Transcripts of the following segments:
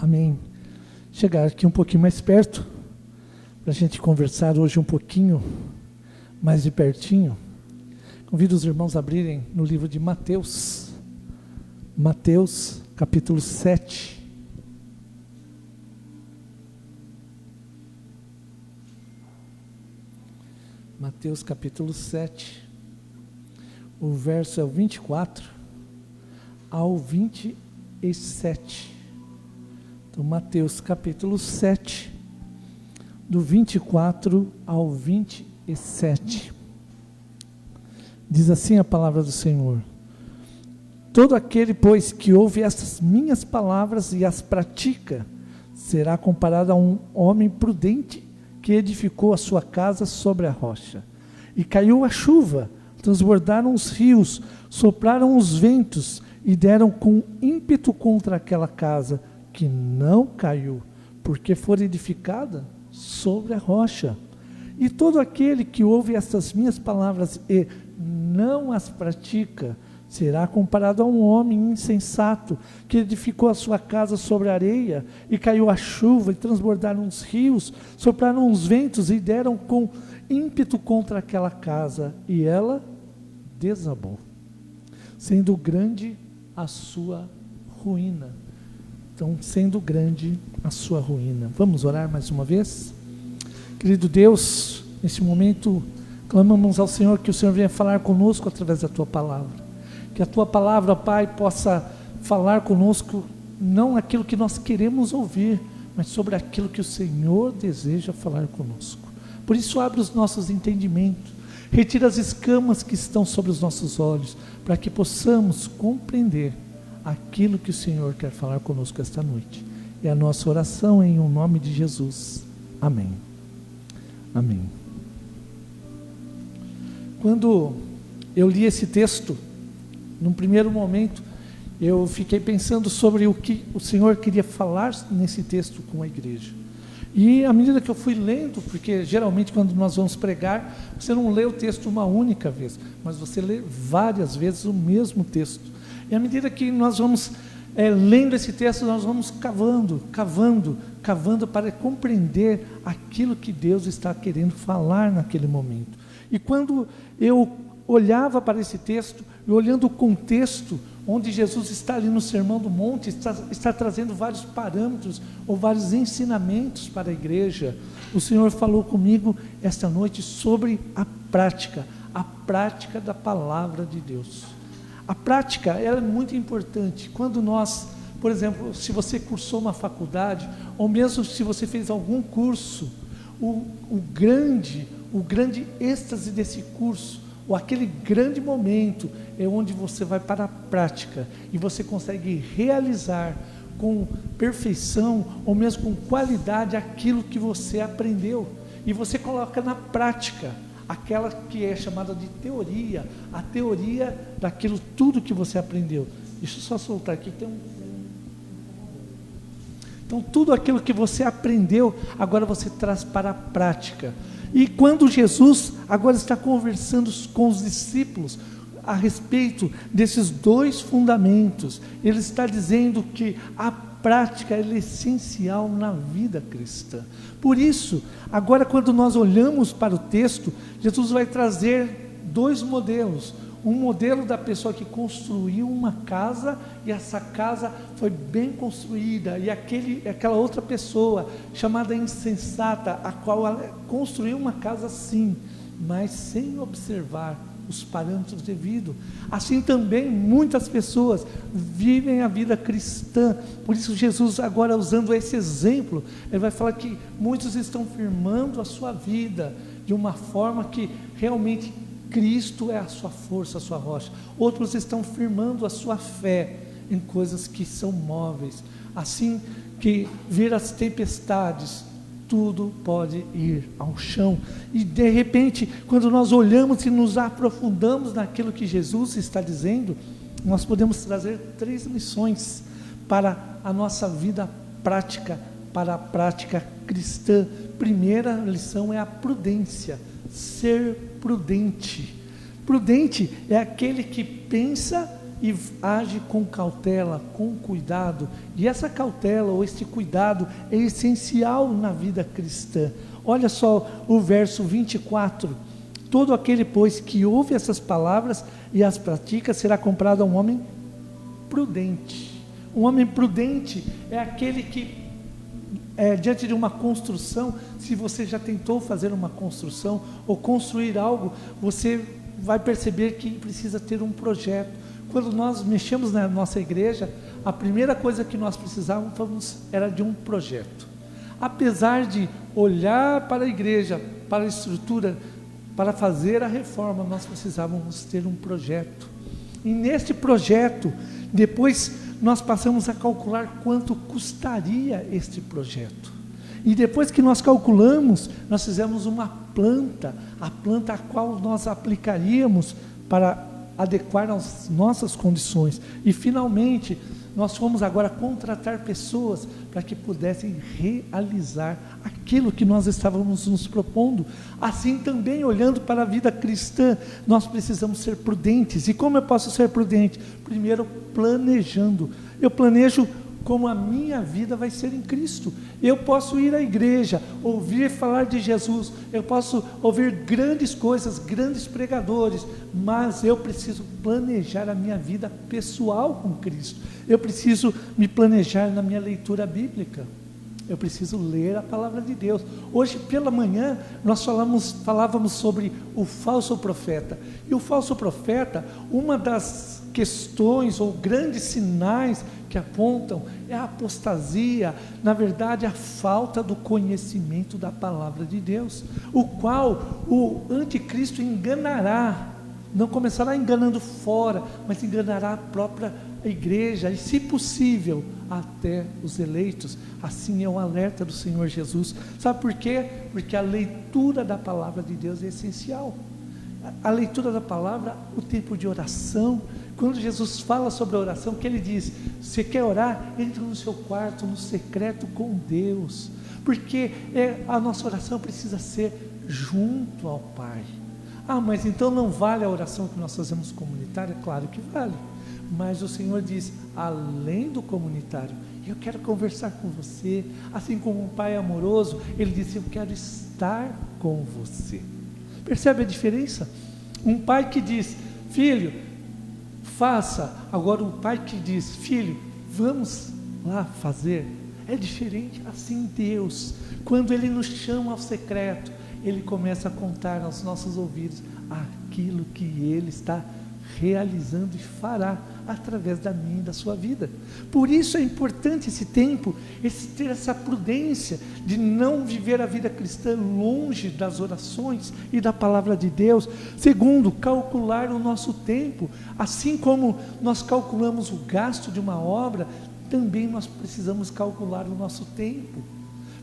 Amém. Chegar aqui um pouquinho mais perto, para a gente conversar hoje um pouquinho mais de pertinho. Convido os irmãos a abrirem no livro de Mateus, capítulo 7. Mateus capítulo 7, o verso é o 24 ao 27. Então, Mateus capítulo 7, do 24 ao 27. Diz assim a palavra do Senhor: todo aquele, pois, que ouve estas minhas palavras e as pratica, será comparado a um homem prudente que edificou a sua casa sobre a rocha. E caiu a chuva, transbordaram os rios, sopraram os ventos e deram com ímpeto contra aquela casa, que não caiu, porque foi edificada sobre a rocha. E todo aquele que ouve estas minhas palavras e não as pratica, será comparado a um homem insensato, que edificou a sua casa sobre a areia, e caiu a chuva, e transbordaram os rios, sopraram os ventos, e deram com ímpeto contra aquela casa, e ela desabou, sendo grande a sua ruína. Então, sendo grande a sua ruína. Vamos orar mais uma vez? Querido Deus, nesse momento, clamamos ao Senhor que o Senhor venha falar conosco através da Tua palavra. Que a Tua palavra, Pai, possa falar conosco, não aquilo que nós queremos ouvir, mas sobre aquilo que o Senhor deseja falar conosco. Por isso, abre os nossos entendimentos, retira as escamas que estão sobre os nossos olhos, para que possamos compreender aquilo que o Senhor quer falar conosco esta noite. É a nossa oração em o nome de Jesus. Amém. Amém. Quando eu li esse texto, num primeiro momento, eu fiquei pensando sobre o que o Senhor queria falar nesse texto com a igreja. E à medida que eu fui lendo, porque geralmente quando nós vamos pregar, você não lê o texto uma única vez, mas você lê várias vezes o mesmo texto. E à medida que nós vamos lendo esse texto, nós vamos cavando para compreender aquilo que Deus está querendo falar naquele momento. E quando eu olhava para esse texto, e olhando o contexto, onde Jesus está ali no Sermão do Monte, está trazendo vários parâmetros, ou vários ensinamentos para a igreja, o Senhor falou comigo esta noite sobre a prática da palavra de Deus. A prática, ela é muito importante. Quando nós, por exemplo, se você cursou uma faculdade, ou mesmo se você fez algum curso, o grande êxtase desse curso, ou aquele grande momento, é onde você vai para a prática, e você consegue realizar com perfeição, ou mesmo com qualidade, aquilo que você aprendeu, e você coloca na prática, aquela que é chamada de teoria, a teoria daquilo tudo que você aprendeu. Deixa eu só soltar aqui, então tudo aquilo que você aprendeu, agora você traz para a prática. E quando Jesus agora está conversando com os discípulos a respeito desses dois fundamentos, ele está dizendo que a prática é essencial na vida cristã. Por isso, agora quando nós olhamos para o texto, Jesus vai trazer dois modelos. Um modelo da pessoa que construiu uma casa, e essa casa foi bem construída, e aquela outra pessoa, chamada insensata, a qual ela construiu uma casa sim, mas sem observar os parâmetros devidos. Assim também muitas pessoas vivem a vida cristã. Por isso Jesus, agora usando esse exemplo, ele vai falar que muitos estão firmando a sua vida de uma forma que realmente Cristo é a sua força, a sua rocha. Outros estão firmando a sua fé em coisas que são móveis. Assim que vir as tempestades, tudo pode ir ao chão. E de repente, quando nós olhamos e nos aprofundamos naquilo que Jesus está dizendo, nós podemos trazer 3 lições para a nossa vida prática, para a prática cristã. Primeira lição é a prudência. Ser prudente. Prudente é aquele que pensa e age com cautela, com cuidado. E essa cautela ou este cuidado é essencial na vida cristã. Olha só o verso 24: todo aquele, pois, que ouve essas palavras e as pratica, será comparado a um homem prudente. Um homem prudente é aquele que, diante de uma construção, se você já tentou fazer uma construção ou construir algo, você vai perceber que precisa ter um projeto. Quando nós mexemos na nossa igreja, a primeira coisa que nós precisávamos era de um projeto. Apesar de olhar para a igreja, para a estrutura, para fazer a reforma, nós precisávamos ter um projeto. E neste projeto, depois nós passamos a calcular quanto custaria este projeto. E depois que nós calculamos, nós fizemos uma planta, a planta a qual nós aplicaríamos para adequar às nossas condições. E finalmente, nós fomos agora contratar pessoas para que pudessem realizar aquilo que nós estávamos nos propondo. Assim também, olhando para a vida cristã, nós precisamos ser prudentes. E como eu posso ser prudente? Primeiro, planejando. Eu planejo como a minha vida vai ser em Cristo. Eu posso ir à igreja, ouvir falar de Jesus, eu posso ouvir grandes coisas, grandes pregadores, mas eu preciso planejar a minha vida pessoal com Cristo. Eu preciso me planejar na minha leitura bíblica. Eu preciso ler a palavra de Deus. Hoje pela manhã nós falávamos sobre o falso profeta. E o falso profeta, uma das questões ou grandes sinais que apontam é a apostasia, na verdade a falta do conhecimento da palavra de Deus, o qual o anticristo enganará, não começará enganando fora, mas enganará a própria igreja e, se possível, até os eleitos. Assim é o alerta do Senhor Jesus. Sabe por quê? Porque a leitura da palavra de Deus é essencial. A leitura da palavra, o tempo de oração. Quando Jesus fala sobre a oração, que ele diz: você quer orar? Entra no seu quarto, no secreto com Deus, porque a nossa oração precisa ser junto ao Pai. Ah, mas então não vale a oração que nós fazemos comunitária? Claro que vale, mas o Senhor diz, além do comunitário, eu quero conversar com você, assim como um pai amoroso, ele disse, eu quero estar com você. Percebe a diferença? Um pai que diz, filho, faça. Agora um pai que diz, filho, vamos lá fazer. É diferente. Assim Deus, quando Ele nos chama ao secreto, Ele começa a contar aos nossos ouvidos aquilo que Ele está realizando e fará através da minha e da sua vida. Por isso é importante esse tempo, ter essa prudência de não viver a vida cristã longe das orações e da palavra de Deus. Segundo, calcular o nosso tempo. Assim como nós calculamos o gasto de uma obra, também nós precisamos calcular o nosso tempo.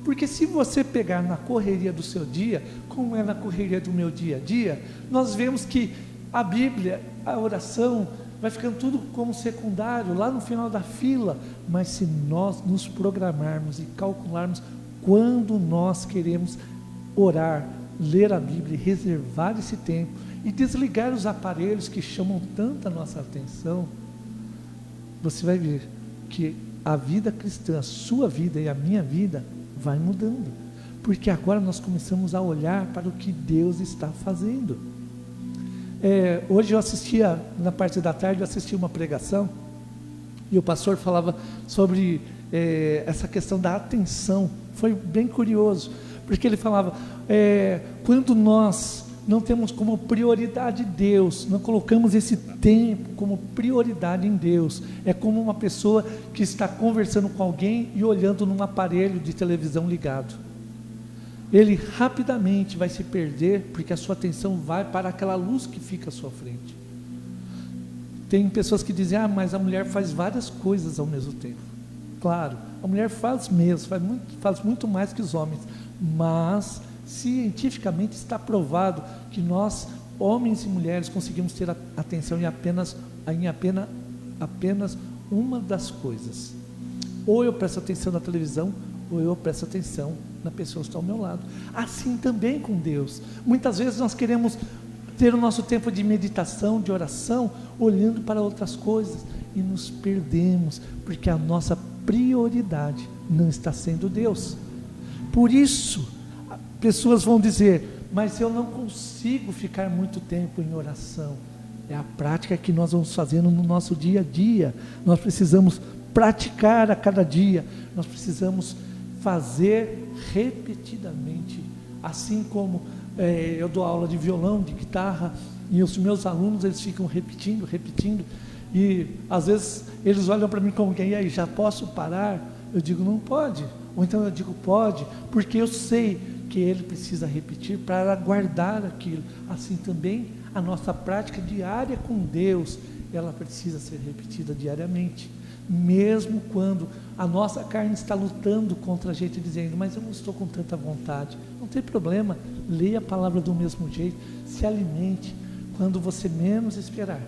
Porque se você pegar na correria do seu dia, como é na correria do meu dia a dia, nós vemos que a Bíblia, a oração, vai ficando tudo como secundário, lá no final da fila. Mas se nós nos programarmos e calcularmos quando nós queremos orar, ler a Bíblia, reservar esse tempo e desligar os aparelhos que chamam tanta nossa atenção, você vai ver que a vida cristã, a sua vida e a minha vida vai mudando, porque agora nós começamos a olhar para o que Deus está fazendo. Hoje eu assistia, na parte da tarde, eu assisti uma pregação, e o pastor falava sobre essa questão da atenção. Foi bem curioso, porque ele falava, quando nós não temos como prioridade Deus, não colocamos esse tempo como prioridade em Deus, é como uma pessoa que está conversando com alguém e olhando num aparelho de televisão ligado. Ele rapidamente vai se perder, porque a sua atenção vai para aquela luz que fica à sua frente. Tem pessoas que dizem, mas a mulher faz várias coisas ao mesmo tempo. Claro, a mulher faz mesmo, faz muito mais que os homens, mas cientificamente está provado que nós, homens e mulheres, conseguimos ter atenção em apenas uma das coisas. Ou eu presto atenção na televisão, ou eu presto atenção na pessoa que está ao meu lado. Assim também com Deus. Muitas vezes nós queremos ter o nosso tempo de meditação, de oração, olhando para outras coisas, e nos perdemos, porque a nossa prioridade não está sendo Deus. Por isso, pessoas vão dizer: mas eu não consigo ficar muito tempo em oração. É a prática que nós vamos fazendo no nosso dia a dia. Nós precisamos praticar a cada dia, nós precisamos fazer repetidamente, assim como eu dou aula de violão, de guitarra, e os meus alunos, eles ficam repetindo, e às vezes eles olham para mim como que, e aí, já posso parar? Eu digo: não pode. Ou então eu digo: pode, porque eu sei que ele precisa repetir para guardar aquilo. Assim também a nossa prática diária com Deus, ela precisa ser repetida diariamente, mesmo quando a nossa carne está lutando contra a gente, dizendo: mas eu não estou com tanta vontade. Não tem problema, leia a palavra do mesmo jeito, se alimente. Quando você menos esperar,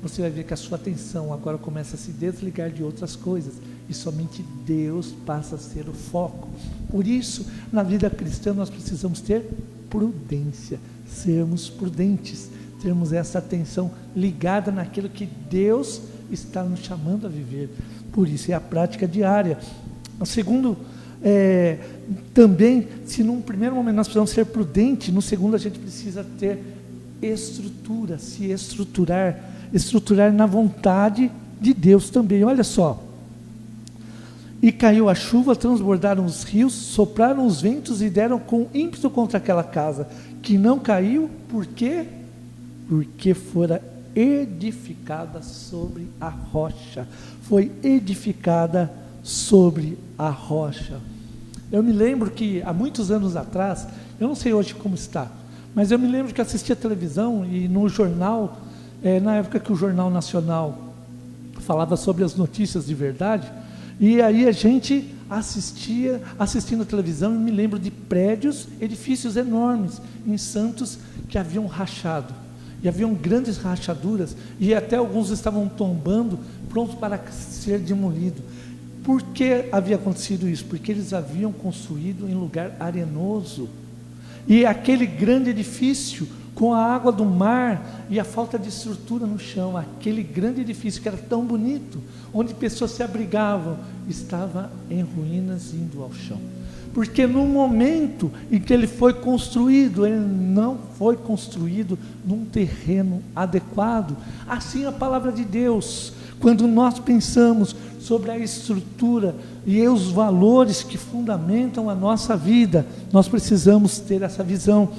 você vai ver que a sua atenção agora começa a se desligar de outras coisas, e somente Deus passa a ser o foco. Por isso, na vida cristã, nós precisamos ter prudência, sermos prudentes, termos essa atenção ligada naquilo que Deus está nos chamando a viver. Por isso é a prática diária. O segundo, também, se num primeiro momento nós precisamos ser prudentes, no segundo a gente precisa ter estrutura, se estruturar na vontade de Deus também. Olha só: e caiu a chuva, transbordaram os rios, sopraram os ventos e deram com ímpeto contra aquela casa, que não caiu. Por quê? Porque fora edificada sobre a rocha. Foi edificada sobre a rocha. Eu me lembro que há muitos anos atrás, eu não sei hoje como está, mas eu me lembro que assistia televisão e no jornal, na época que o Jornal Nacional falava sobre as notícias de verdade, e aí a gente assistindo a televisão, e me lembro de prédios, edifícios enormes em Santos que haviam rachado, e haviam grandes rachaduras, e até alguns estavam tombando, prontos para ser demolidos. Por que havia acontecido isso? Porque eles haviam construído em lugar arenoso, e aquele grande edifício, com a água do mar e a falta de estrutura no chão, aquele grande edifício que era tão bonito, onde pessoas se abrigavam, estava em ruínas, indo ao chão. Porque no momento em que ele foi construído, ele não foi construído num terreno adequado. Assim a palavra de Deus, quando nós pensamos sobre a estrutura e os valores que fundamentam a nossa vida, nós precisamos ter essa visão,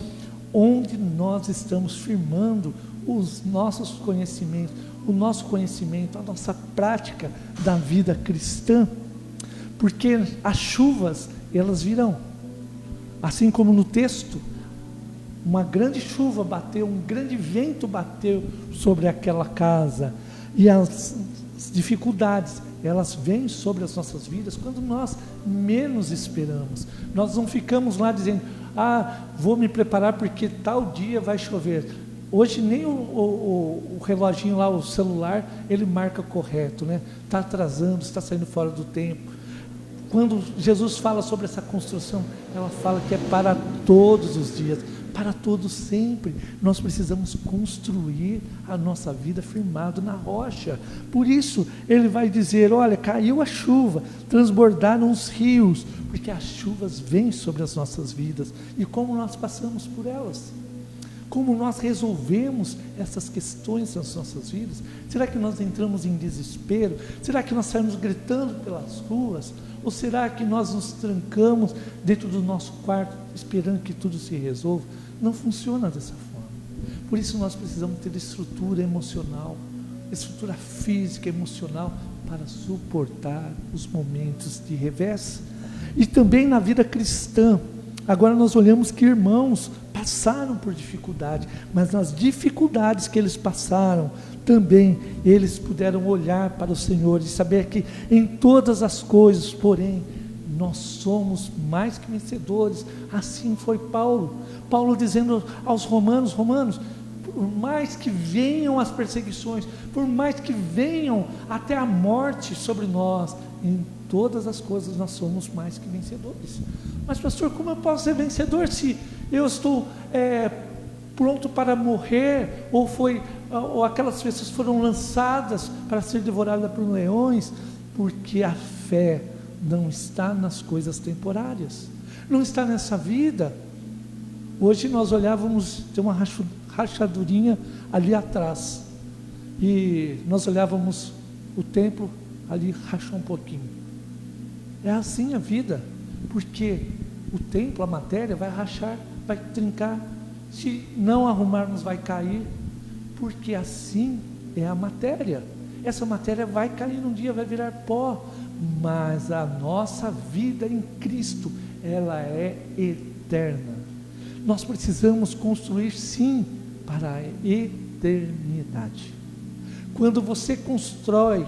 onde nós estamos firmando os nossos conhecimentos, o nosso conhecimento, a nossa prática da vida cristã, porque as chuvas, elas virão, assim como no texto, uma grande chuva bateu, um grande vento bateu sobre aquela casa, e as dificuldades, elas vêm sobre as nossas vidas quando nós menos esperamos. Nós não ficamos lá dizendo: vou me preparar porque tal dia vai chover. Hoje nem o reloginho lá, o celular, ele marca correto, né? Está atrasando, está saindo fora do tempo. Quando Jesus fala sobre essa construção, ela fala que é para todos os dias, para todos sempre. Nós precisamos construir a nossa vida firmado na rocha. Por isso ele vai dizer: olha, caiu a chuva, transbordaram os rios, porque as chuvas vêm sobre as nossas vidas, e como nós passamos por elas, como nós resolvemos essas questões nas nossas vidas. Será que nós entramos em desespero? Será que nós saímos gritando pelas ruas? Ou será que nós nos trancamos dentro do nosso quarto, esperando que tudo se resolva? Não funciona dessa forma. Por isso nós precisamos ter estrutura emocional, estrutura física, emocional, para suportar os momentos de revés. E também na vida cristã, agora nós olhamos que irmãos passaram por dificuldade, mas nas dificuldades que eles passaram, também eles puderam olhar para o Senhor e saber que em todas as coisas, porém, nós somos mais que vencedores. Assim foi Paulo dizendo aos romanos: por mais que venham as perseguições, por mais que venham até a morte sobre nós, em todas as coisas nós somos mais que vencedores. Mas pastor, como eu posso ser vencedor se eu estou pronto para morrer, ou aquelas pessoas foram lançadas para ser devoradas por leões, porque a fé não está nas coisas temporárias, não está nessa vida. Hoje nós olhávamos, tem uma rachadurinha ali atrás, e nós olhávamos o templo, ali rachou um pouquinho. É assim a vida, porque o templo, a matéria, vai rachar, vai trincar, se não arrumarmos vai cair, porque assim é a matéria. Essa matéria vai cair um dia, vai virar pó, mas a nossa vida em Cristo, ela é eterna. Nós precisamos construir sim para a eternidade. Quando você constrói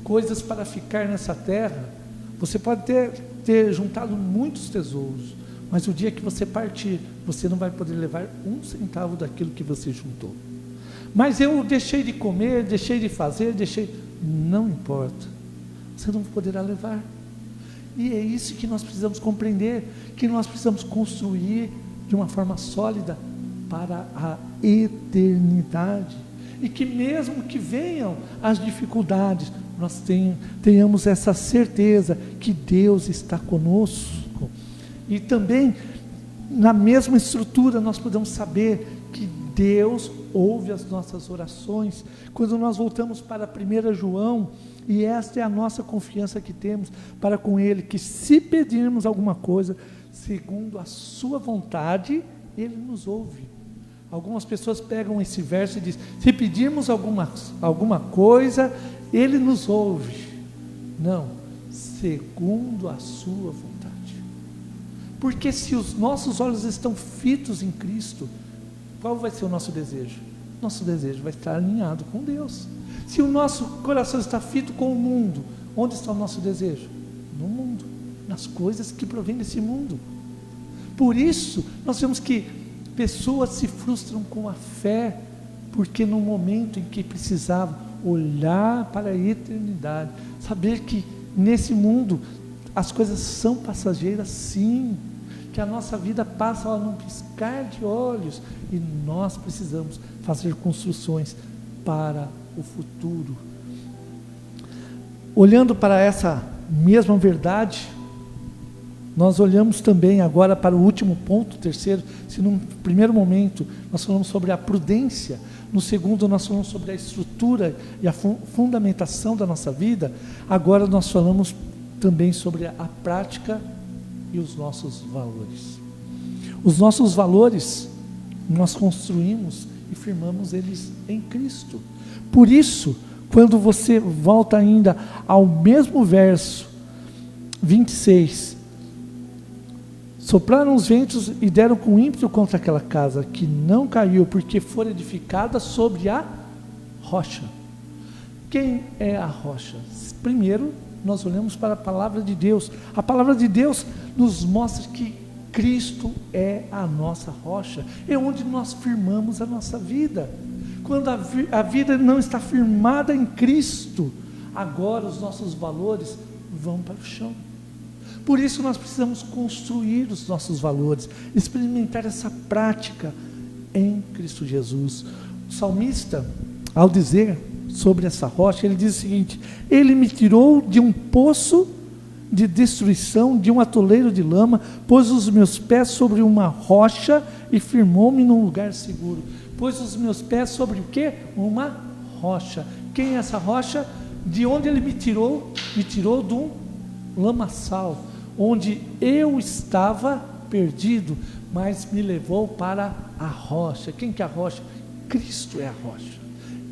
coisas para ficar nessa terra, você pode ter juntado muitos tesouros, mas o dia que você partir, você não vai poder levar um centavo daquilo que você juntou. Mas eu deixei de comer, deixei de fazer, não importa, você não poderá levar. E é isso que nós precisamos compreender, que nós precisamos construir de uma forma sólida para a eternidade, e que mesmo que venham as dificuldades, nós tenhamos essa certeza que Deus está conosco. E também na mesma estrutura nós podemos saber que Deus ouve as nossas orações. Quando nós voltamos para 1 João, e esta é a nossa confiança que temos para com Ele, que se pedirmos alguma coisa segundo a sua vontade, Ele nos ouve. Algumas pessoas pegam esse verso e dizem, se pedirmos alguma coisa, Ele nos ouve. Não, segundo a sua vontade. Porque se os nossos olhos estão fitos em Cristo, qual vai ser o nosso desejo? Nosso desejo vai estar alinhado com Deus. Se o nosso coração está fito com o mundo, onde está o nosso desejo? No mundo, nas coisas que provêm desse mundo. Por isso, nós vemos que pessoas se frustram com a fé, porque no momento em que precisavam olhar para a eternidade, saber que nesse mundo as coisas são passageiras, sim, que a nossa vida passa num piscar de olhos, e nós precisamos fazer construções para o futuro. Olhando para essa mesma verdade, nós olhamos também agora para o último ponto, terceiro. Se num primeiro momento nós falamos sobre a prudência, no segundo nós falamos sobre a estrutura e a fundamentação da nossa vida, agora nós falamos também sobre a prática e os nossos valores. Os nossos valores nós construímos e firmamos eles em Cristo. Por isso, quando você volta ainda ao mesmo verso 26, sopraram os ventos e deram com ímpeto contra aquela casa, que não caiu, porque foi edificada sobre a rocha. Quem é a rocha? Primeiro, nós olhamos para a palavra de Deus. A palavra de Deus nos mostra que Cristo é a nossa rocha, é onde nós firmamos a nossa vida. Quando a vida não está firmada em Cristo, agora os nossos valores vão para o chão. Por isso nós precisamos construir os nossos valores, experimentar essa prática em Cristo Jesus. O salmista, ao dizer sobre essa rocha, ele diz o seguinte: Ele me tirou de um poço de destruição, de um atoleiro de lama, pôs os meus pés sobre uma rocha e firmou-me num lugar seguro. Pôs os meus pés sobre o quê? Uma rocha. Quem é essa rocha? De onde ele me tirou? Me tirou de um lamaçal, onde eu estava perdido, mas me levou para a rocha. Quem que é a rocha? Cristo é a rocha.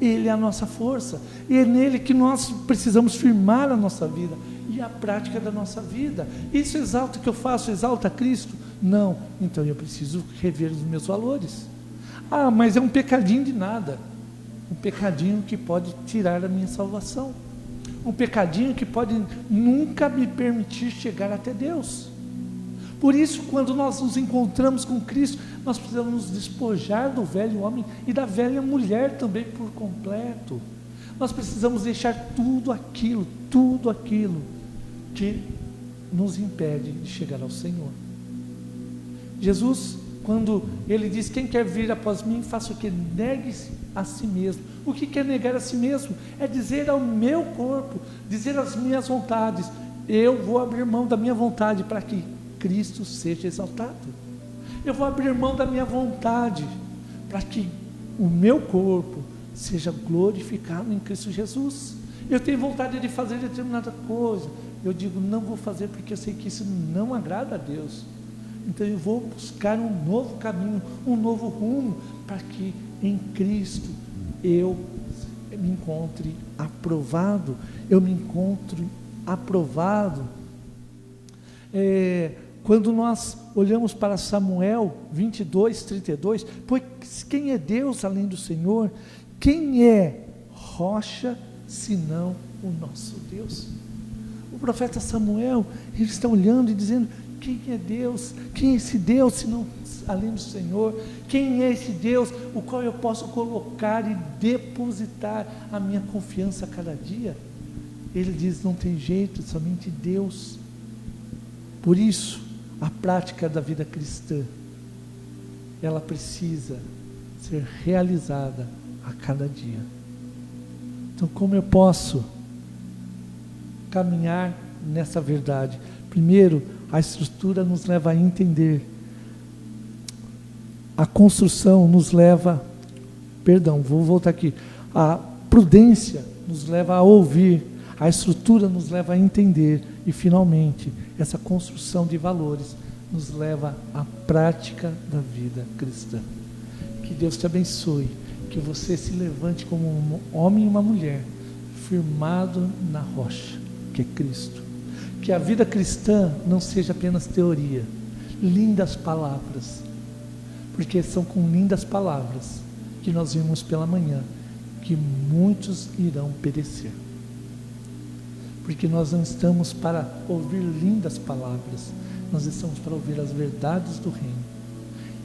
Ele é a nossa força, e é nele que nós precisamos firmar a nossa vida e a prática da nossa vida. Isso exalta o que eu faço, exalta Cristo? Não. Então eu preciso rever os meus valores. Ah, mas é um pecadinho de nada. Um pecadinho que pode tirar a minha salvação. Um pecadinho que pode nunca me permitir chegar até Deus. Por isso, quando nós nos encontramos com Cristo, nós precisamos nos despojar do velho homem e da velha mulher também por completo. Nós precisamos deixar tudo aquilo que nos impede de chegar ao Senhor. Jesus, quando ele diz: quem quer vir após mim, faça o que? Negue-se a si mesmo. O que é negar a si mesmo? É dizer ao meu corpo, dizer às minhas vontades: eu vou abrir mão da minha vontade para que Cristo seja exaltado. Eu vou abrir mão da minha vontade para que o meu corpo seja glorificado em Cristo Jesus. Eu tenho vontade de fazer determinada coisa, eu digo: não vou fazer porque eu sei que isso não agrada a Deus. Então eu vou buscar um novo caminho, um novo rumo, para que em Cristo eu me encontre aprovado, eu me encontre aprovado. Quando nós olhamos para Samuel 22:32, pois quem é Deus além do Senhor? Quem é rocha senão o nosso Deus? O profeta Samuel, ele está olhando e dizendo: quem é Deus? Quem é esse Deus senão além do Senhor? Quem é esse Deus o qual eu posso colocar e depositar a minha confiança a cada dia? Ele diz: não tem jeito, somente Deus. Por isso, a prática da vida cristã, ela precisa ser realizada a cada dia. Então, como eu posso caminhar nessa verdade? Primeiro, a estrutura nos leva a entender. A construção nos leva, vou voltar aqui. A prudência nos leva a ouvir. A estrutura nos leva a entender. E, finalmente, essa construção de valores nos leva à prática da vida cristã. Que Deus te abençoe. Que você se levante como um homem e uma mulher firmado na rocha, que é Cristo. Que a vida cristã não seja apenas teoria, lindas palavras, porque são com lindas palavras que nós vimos pela manhã que muitos irão perecer. Porque nós não estamos para ouvir lindas palavras, nós estamos para ouvir as verdades do reino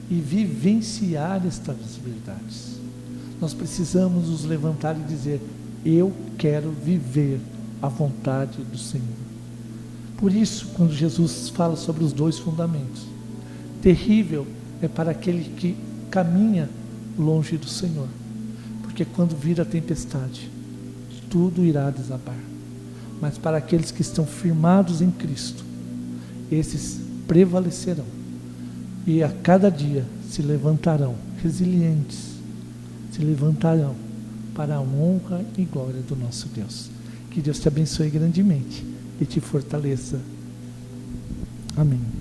e vivenciar estas verdades. Nós precisamos nos levantar e dizer: eu quero viver a vontade do Senhor. Por isso, quando Jesus fala sobre os 2 fundamentos, terrível é para aquele que caminha longe do Senhor, porque quando vir a tempestade, tudo irá desabar. Mas para aqueles que estão firmados em Cristo, esses prevalecerão, e a cada dia se levantarão resilientes, se levantarão para a honra e glória do nosso Deus. Que Deus te abençoe grandemente e te fortaleça. Amém.